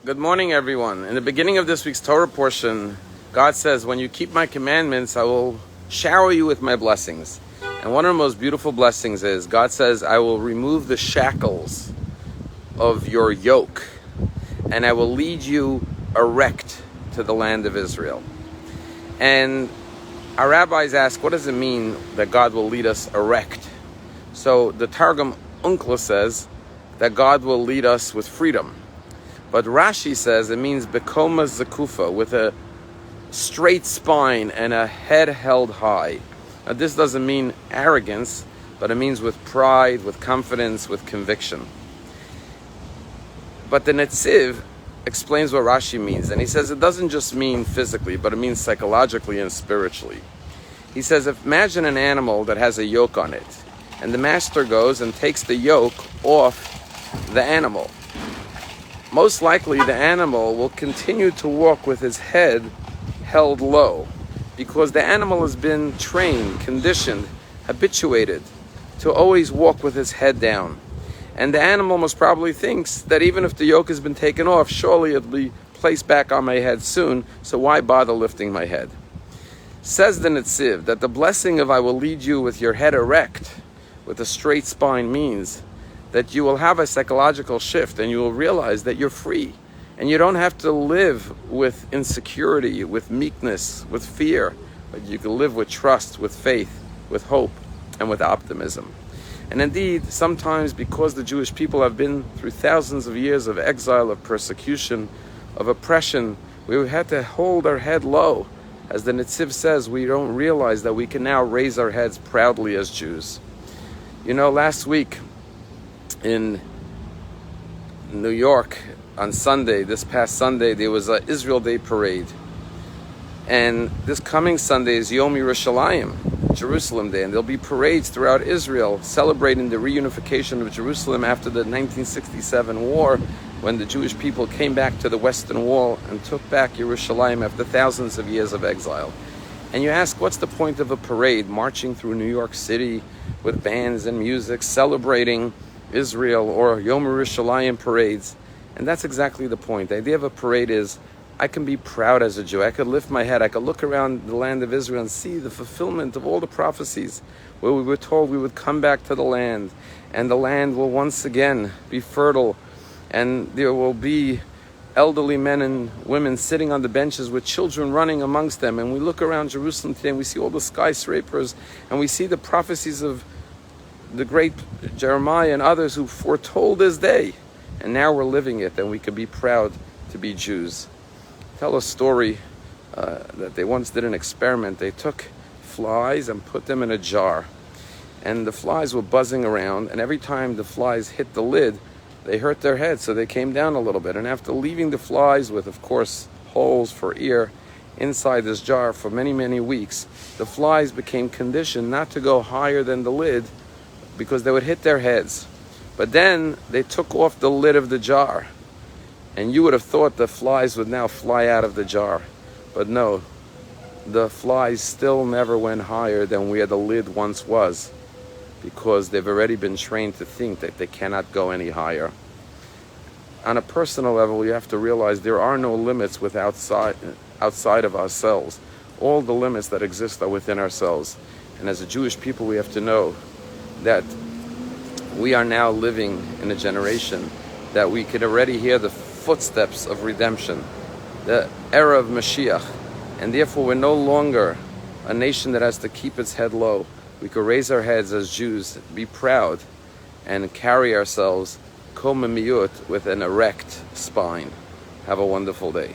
Good morning, everyone. In the beginning of this week's Torah portion, God says, when you keep my commandments, I will shower you with my blessings. And one of the most beautiful blessings is, God says, I will remove the shackles of your yoke, and I will lead you erect to the land of Israel. And our rabbis ask, what does it mean that God will lead us erect? So the Targum Unkla says that God will lead us with freedom. But Rashi says it means Bekoma Zakufa, with a straight spine and a head held high. Now this doesn't mean arrogance, but it means with pride, with confidence, with conviction. But the Netziv explains what Rashi means, and he says it doesn't just mean physically, but it means psychologically and spiritually. He says, imagine an animal that has a yoke on it, and the master goes and takes the yoke off the animal. Most likely the animal will continue to walk with his head held low, because the animal has been trained, conditioned, habituated to always walk with his head down. And the animal most probably thinks that even if the yoke has been taken off, surely it'll be placed back on my head soon, so why bother lifting my head? Says the Netziv that the blessing of I will lead you with your head erect, with a straight spine, means that you will have a psychological shift and you will realize that you're free. And you don't have to live with insecurity, with meekness, with fear, but you can live with trust, with faith, with hope, and with optimism. And indeed, sometimes because the Jewish people have been through thousands of years of exile, of persecution, of oppression, we had to hold our head low. As the Netziv says, we don't realize that we can now raise our heads proudly as Jews. You know, last week in New York on Sunday, this past Sunday, there was an Israel Day parade. And this coming Sunday is Yom Yerushalayim, Jerusalem Day, and there'll be parades throughout Israel celebrating the reunification of Jerusalem after the 1967 war, when the Jewish people came back to the Western Wall and took back Yerushalayim after thousands of years of exile. And you ask, what's the point of a parade marching through New York City with bands and music celebrating Israel, or Yom Yerushalayim parades? And that's exactly the point. The idea of a parade is, I can be proud as a Jew. I could lift my head. I could look around the land of Israel and see the fulfillment of all the prophecies where we were told we would come back to the land, and the land will once again be fertile, and there will be elderly men and women sitting on the benches with children running amongst them. And we look around Jerusalem today and we see all the skyscrapers, and we see the prophecies of the great Jeremiah and others who foretold this day. And now we're living it, and we can be proud to be Jews. Tell a story that they once did an experiment. They took flies and put them in a jar, and the flies were buzzing around, and every time the flies hit the lid, they hurt their heads, so they came down a little bit. And after leaving the flies with, of course, holes for ear inside this jar for many, many weeks, the flies became conditioned not to go higher than the lid, because they would hit their heads. But then they took off the lid of the jar, and you would have thought the flies would now fly out of the jar. But no, the flies still never went higher than where the lid once was, because they've already been trained to think that they cannot go any higher. On a personal level, you have to realize there are no limits outside of ourselves. All the limits that exist are within ourselves. And as a Jewish people, we have to know that we are now living in a generation that we can already hear the footsteps of redemption, the era of Mashiach, and therefore we're no longer a nation that has to keep its head low. We could raise our heads as Jews, be proud, and carry ourselves with an erect spine. Have a wonderful day.